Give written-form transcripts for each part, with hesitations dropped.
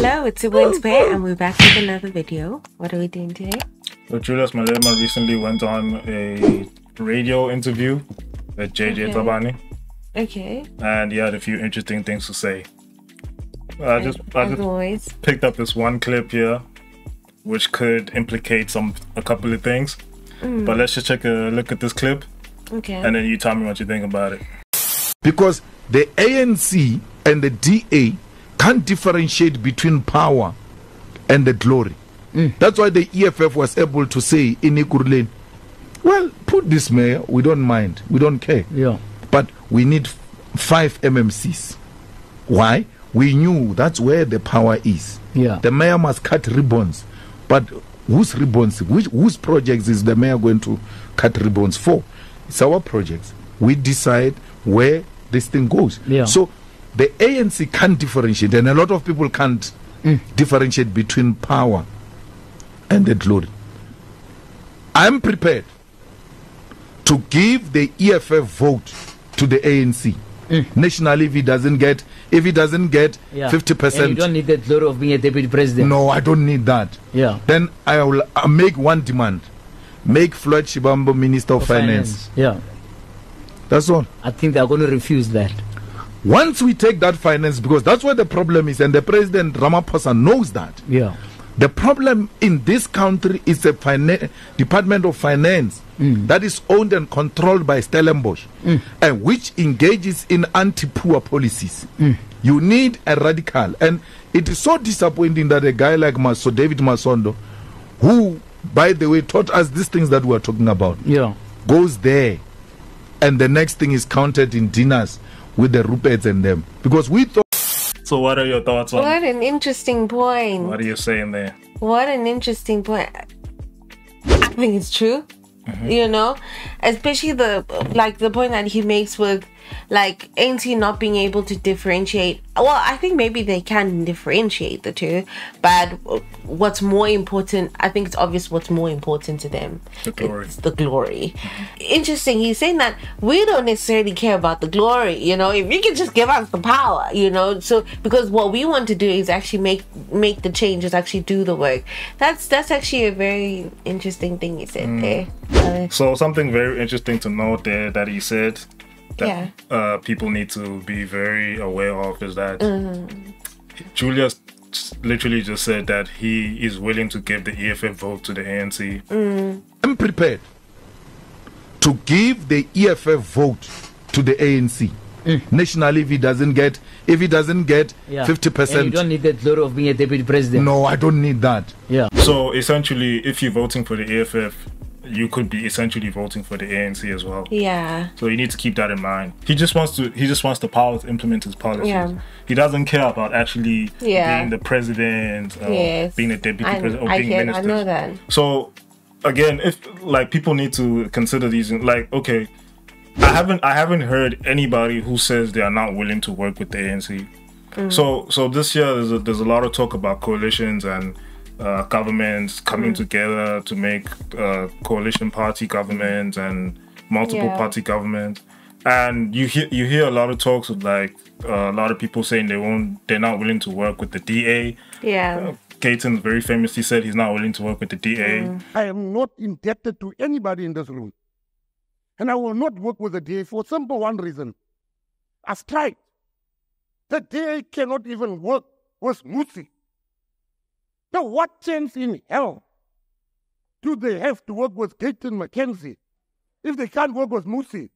Hello, it's your Wednesday and we're back with another video. What are we doing today? So Julius Malema recently went on a radio interview with JJ Tabani. Okay. And he had a few interesting things to say. I just picked up this one clip here, which could implicate a couple of things. But let's just take a look at this clip. Okay. And then you tell me what you think about it. Because the ANC and the DA can't differentiate between power and the glory. That's why the EFF was able to say in Ikurlen, well, put this mayor, we don't mind, we don't care. Yeah. But we need 5 MMCs. Why? We knew that's where the power is. Yeah. The mayor must cut ribbons. But whose ribbons, whose projects is the mayor going to cut ribbons for? It's our projects. We decide where this thing goes. Yeah. So the ANC can't differentiate, and a lot of people can't differentiate between power and the glory. I'm prepared to give the EFF vote to the ANC. Nationally, if he doesn't get 50%. And you don't need the glory of being a deputy president. No, I don't need that. Yeah. Then I'll make one demand. Make Floyd Shibambo Minister of Finance. Yeah. That's all. I think they're going to refuse that. Once we take that finance, because that's where the problem is, and the President Ramaphosa knows that. Yeah. The problem in this country is the Department of Finance that is owned and controlled by Stellenbosch, and which engages in anti-poor policies. You need a radical, and it is so disappointing that a guy like David Masondo, who, by the way, taught us these things that we are talking about, goes there, and the next thing is counted in dinners with the Ruperts and them, because we thought. So what are your thoughts on? What an interesting point. What are you saying there? What an interesting point. I think it's true. You know, especially the point that he makes with like ANC not being able to differentiate. Well, I think maybe they can differentiate the two, but what's more important, I think it's obvious what's more important to them. The glory. It's the glory. Interesting. He's saying that we don't necessarily care about the glory, you know, if you can just give us the power, you know, so because what we want to do is actually make the changes, actually do the work. That's actually a very interesting thing he said there. So something very interesting to note there that he said that people need to be very aware of is that Julius literally just said that he is willing to give the EFF vote to the ANC. I'm prepared to give the EFF vote to the ANC. Nationally, if he doesn't get 50%. And you don't need the glory of being a deputy president. No, I don't need that. Yeah. So essentially, if you're voting for the EFF, you could be essentially voting for the ANC as well. Yeah. So you need to keep that in mind. He just wants the power to implement his policies. Yeah. He doesn't care about actually being the president or being a deputy president or being minister. I know that. So again, if like people need to consider these, like, okay, I haven't heard anybody who says they are not willing to work with the ANC. So this year there's a lot of talk about coalitions and governments coming together to make coalition party governments and multiple party governments, and you hear a lot of talks of like a lot of people saying they're not willing to work with the DA. Gaten very famously said he's not willing to work with the DA. I am not indebted to anybody in this room, and I will not work with the DA for simple one reason. I've tried. The DA cannot even work with Musi. Now, what chance in hell do they have to work with Gaten McKenzie if they can't work with Musi?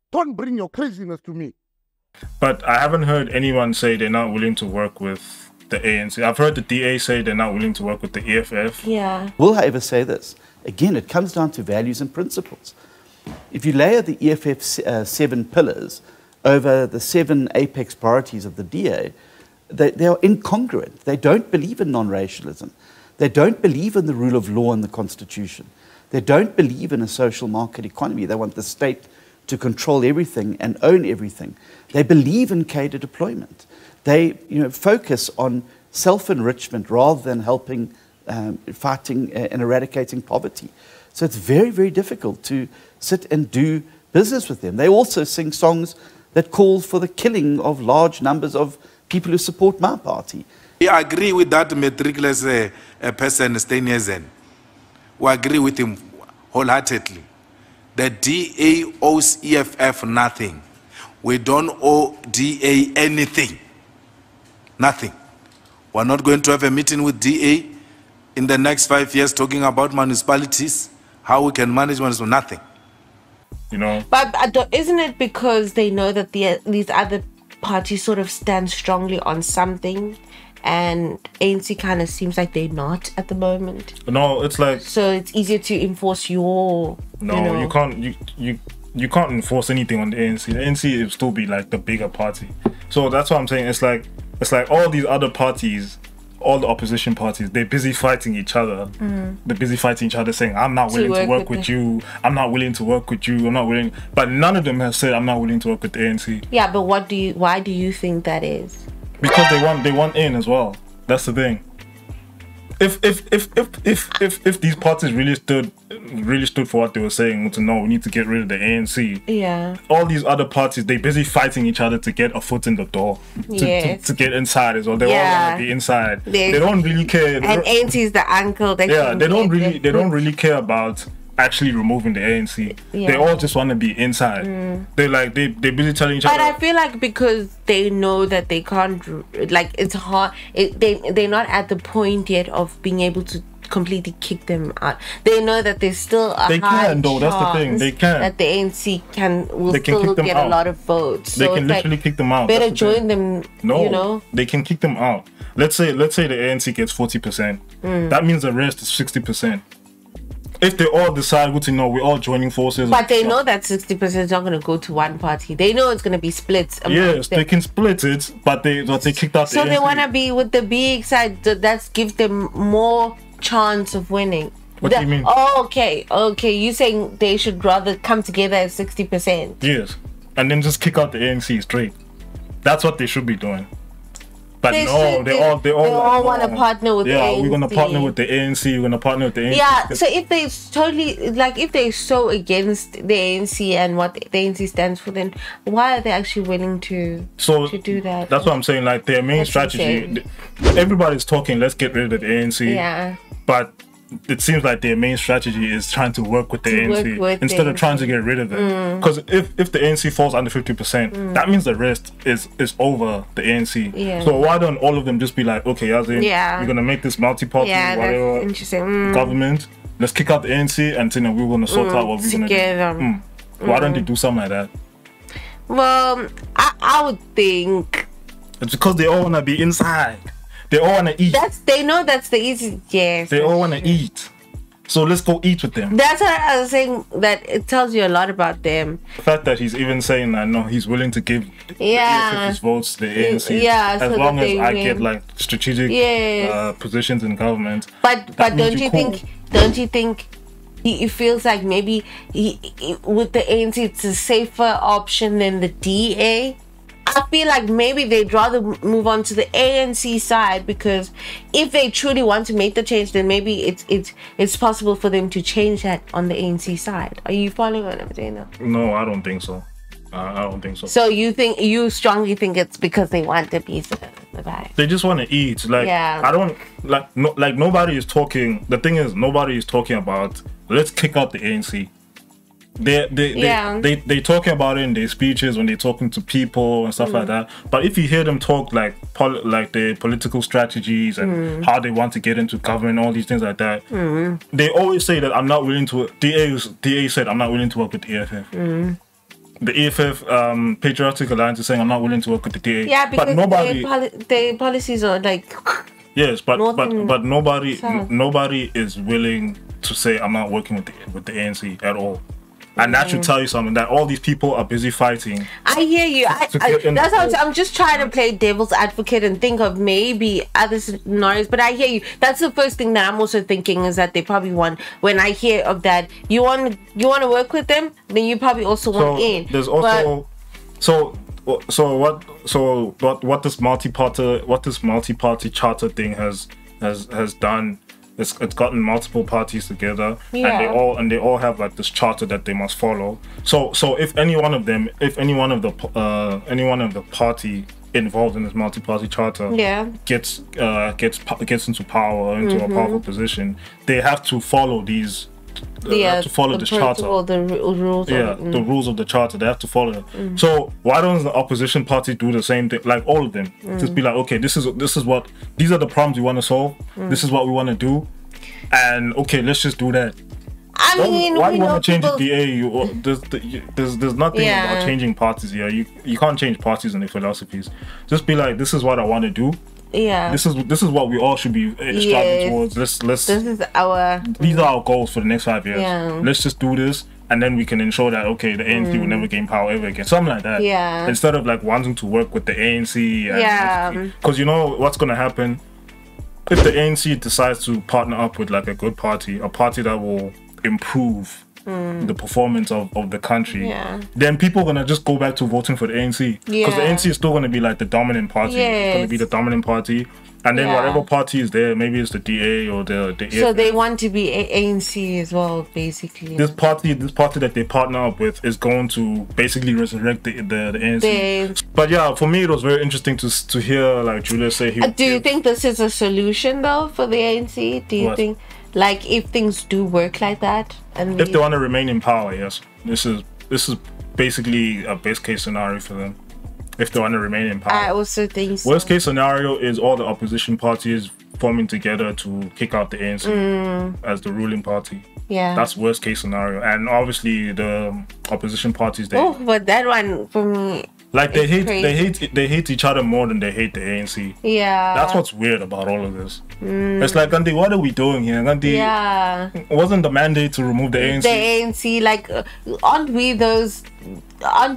Don't bring your craziness to me. But I haven't heard anyone say they're not willing to work with the ANC. I've heard the DA say they're not willing to work with the EFF. Yeah. Will, however, say this. Again, it comes down to values and principles. If you layer the EFF 7 pillars over the 7 apex priorities of the DA, they are incongruent. They don't believe in non-racialism. They don't believe in the rule of law and the Constitution. They don't believe in a social market economy. They want the state to control everything and own everything. They believe in cadre deployment. They focus on self-enrichment rather than helping, fighting and eradicating poverty. So it's very, very difficult to sit and do business with them. They also sing songs that call for the killing of large numbers of people who support my party. I agree with that matricless person, Steinesen. We agree with him wholeheartedly. The DA owes EFF nothing. We don't owe DA anything. Nothing. We're not going to have a meeting with DA in the next 5 years talking about municipalities, how we can manage municipalities, nothing. You know? But isn't it because they know that these other parties sort of stand strongly on something, and ANC kind of seems like they're not at the moment? No, it's like... So it's easier to enforce your... No, you can't... You can't enforce anything on the ANC. The ANC will still be like the bigger party. So that's what I'm saying. It's like all these other parties, all the opposition parties, they're busy fighting each other. They're busy fighting each other, saying, I'm not willing to work with you. I'm not willing to work with you. I'm not willing. But none of them have said, I'm not willing to work with the ANC. Yeah, but why do you think that is? Because they want in as well. That's the thing. If these parties really stood for what they were saying, to know we need to get rid of the ANC. Yeah. All these other parties, they busy fighting each other to get a foot in the door, to get inside as well. They all want to be inside. They don't really care. And ANC is the uncle. They don't really care about actually removing the ANC. They all just want to be inside. They're busy telling each other. But I feel like because they know that they can't, like, it's hard. They're not at the point yet of being able to completely kick them out. They know that there's still a high chance that's the thing. They can. That the ANC will still get a lot of votes. They can literally kick them out. Better join them. No, you know, they can kick them out. Let's say the ANC gets 40%. That means the rest is 60%. If they all decide, we're all joining forces. But they know that 60% is not going to go to one party. They know it's going to be split. Yes, they can split it, but they kicked out the ANC. So they want to be with the big side. That gives them more chance of winning. What do you mean? Oh, okay. You're saying they should rather come together at 60%. Yes, and then just kick out the ANC straight. That's what they should be doing. But they all want to partner with the ANC. Yeah, we're going to partner with the ANC. We're going to partner with the ANC. Yeah, so if if they're so against the ANC and what the ANC stands for, then why are they actually willing to do that? That's what I'm saying. Like, their main strategy, everybody's talking, let's get rid of the ANC. Yeah. But it seems like their main strategy is trying to work with the ANC instead of trying to get rid of them. Because if the ANC falls under 50%, that means the rest is over the ANC. Yeah. So why don't all of them just be like, okay, we're gonna make this multi-party whatever government. Let's kick out the ANC and then we're gonna sort out what we're gonna do. Why don't they do something like that? Well, I would think it's because they all wanna be inside. They all want to eat. They know that's the easy. Yes. They all want to eat. So let's go eat with them. That's what I was saying. That it tells you a lot about them. The fact that he's even saying that he's willing to give his votes to the ANC. Yeah. As long as I get like strategic positions in government. But don't you think he feels like maybe with the ANC it's a safer option than the DA? I feel like maybe they'd rather move on to the ANC side, because if they truly want to make the change, then maybe it's possible for them to change that on the ANC side. Are you following what I'm saying now? No, I don't think so. I don't think so. So you strongly think it's because they want the piece of the pie? They just want to eat. Like, I don't like nobody is talking. The thing is, nobody is talking about let's kick out the ANC. They talking about it in their speeches when they're talking to people and stuff like that. But if you hear them talk like their political strategies and how they want to get into government, all these things like that, they always say that I'm not willing to. DA said I'm not willing to work with the EFF. The EFF Patriotic Alliance is saying I'm not willing to work with the DA. Yeah, because their policies are like. Yes, but nobody is willing to say I'm not working with the ANC at all. And that should tell you something, that all these people are busy fighting. I hear you. That's how I'm just trying to play devil's advocate and think of maybe other scenarios. But I hear you. That's the first thing that I'm also thinking, is that they probably want, when I hear of that, you want to work with them, then you probably also want in. There's also what this multi-party charter thing has done. It's gotten multiple parties together, and they all have like this charter that they must follow. So if any one of the party involved in this multi-party charter gets into power, into a powerful position, they have to follow these. They have to follow the charter. The rules. The rules of the charter. They have to follow it. So why don't the opposition party do the same thing? Like all of them, just be like, okay, these are the problems we want to solve. This is what we want to do, and okay, let's just do that. I mean, why do you want to change the DA? There's nothing about changing parties here. You can't change parties and their philosophies. Just be like, this is what I want to do. Yeah. This is what we all should be striving towards. These are our goals for the next 5 years. Yeah. Let's just do this, and then we can ensure that okay, the ANC will never gain power ever again. Something like that. Yeah. Instead of like wanting to work with the ANC. Because you know what's gonna happen if the ANC decides to partner up with like a good party, a party that will improve the performance of the country, then people are gonna just go back to voting for the ANC because the ANC is still gonna be like the dominant party. It's gonna be the dominant party, and then whatever party is there, maybe it's the DA or the so EFF. they want to be ANC as well, basically. This party that they partner up with is going to basically resurrect the ANC. But yeah, for me it was very interesting to hear like Julius say do you think this is a solution though for the ANC? Do you think, like, if things do work like that, and if they want to remain in power, yes, this is basically a best case scenario for them. If they want to remain in power, I also think so. Worst case scenario is all the opposition parties forming together to kick out the ANC as the ruling party. Yeah, that's worst case scenario. And obviously the opposition parties, but that one for me, like they hate each other more than they hate the ANC. Yeah, that's what's weird about all of this. It's like, Gandhi, what are we doing here? Gandhi, wasn't the mandate to remove the ANC? The ANC, like, aren't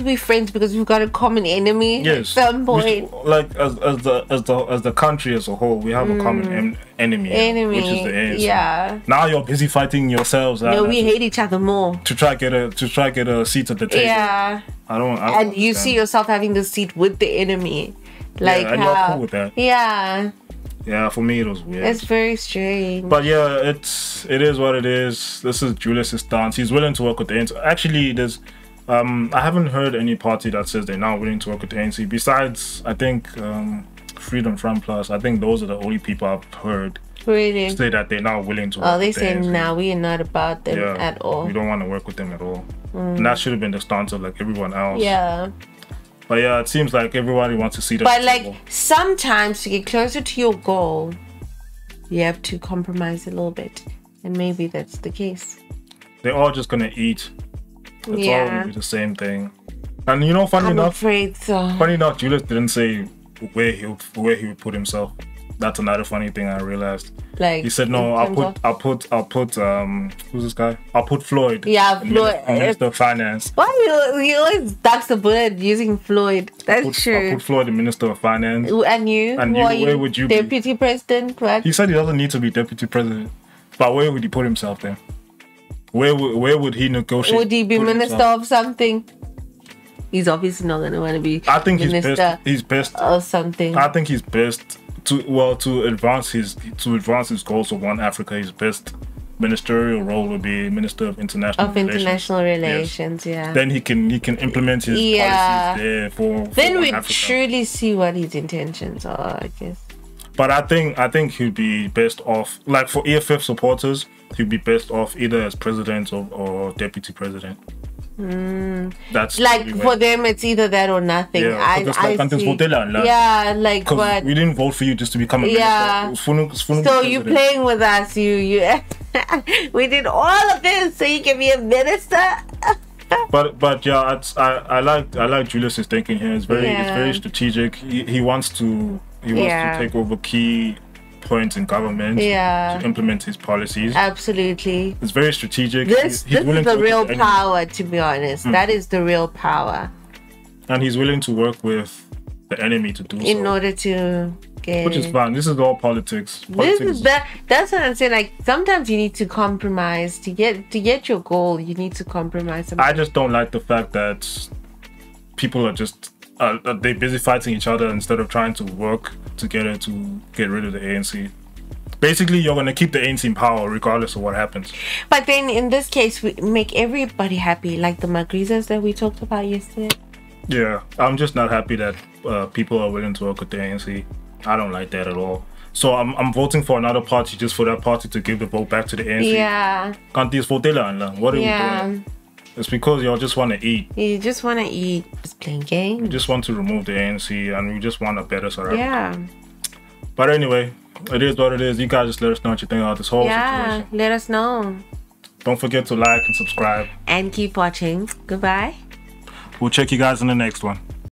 we friends because we've got a common enemy? Yes. At some point, like as the country as a whole, we have a common enemy, which is the ANC. Yeah. Now you're busy fighting yourselves. No, we hate each other more. To try get a seat at the table. Yeah. I don't and understand. you see yourself having the seat with the enemy, like and you're cool with that. Yeah. Yeah, for me it was weird. It's very strange. But yeah, it is what it is. This is Julius's stance. He's willing to work with the ANC. Actually, there's I haven't heard any party that says they're not willing to work with the ANC. Besides, I think Freedom Front Plus. I think those are the only people I've heard really say that they're not willing to work they with the say ANC. now we are not about them at all. We don't want to work with them at all. And that should have been the stance of like everyone else. Yeah. But yeah, it seems like everybody wants to see that. But like sometimes to get closer to your goal, you have to compromise a little bit, and maybe that's the case. They're all just gonna eat. It's all gonna be the same thing. And you know, funny enough, Julius didn't say where he would put himself. That's another funny thing I realized. Like he said, no, I'll put who's this guy? I'll put Floyd. Yeah, Floyd, Minister of Finance. Why you always ducks the bullet using Floyd? That's true. I'll put Floyd the Minister of Finance. And you? And where would you Deputy be? President? What? He said he doesn't need to be Deputy President. But where would he put himself then? Where would he negotiate? Would he be Minister of something? He's obviously not gonna want to be. I think he's best or something. I think he's best to advance his goals of One Africa. His best ministerial role would be Minister of International Relations. Yeah. Then he can implement his policies there for then we Africa. Truly see what his intentions are, I guess. But I think he'd be best off, like for EFF supporters, he'd be best off either as president or deputy president. That's like for them, it's either that or nothing. Yeah, like what? We didn't vote for you just to become a minister. So you playing with us? You we did all of this so you can be a minister. But yeah, I like Julius's thinking here. It's very strategic. He wants to take over key points in government to implement his policies. Absolutely. It's very strategic. This is the real power, to be honest. That is the real power. And he's willing to work with the enemy to do so. In order to get... Which is fine. This is all politics. That's what I'm saying. Like, sometimes you need to compromise. To get your goal, you need to compromise. I just don't like the fact that people are just... they're busy fighting each other instead of trying to work together to get rid of the ANC. Basically, you're going to keep the ANC in power regardless of what happens. But then in this case, we make everybody happy, like the Magrizas that we talked about yesterday. Yeah, I'm just not happy that people are willing to work with the ANC. I don't like that at all. So I'm voting for another party just for that party to give the vote back to the ANC. Yeah. Can't these vote what are we doing? It's because y'all just want to eat. You just want to eat. Just playing games. We just want to remove the ANC and we just want a better South Africa. Yeah. But anyway, it is what it is. You guys just let us know what you think about this whole situation. Let us know. Don't forget to like and subscribe. And keep watching. Goodbye. We'll check you guys in the next one.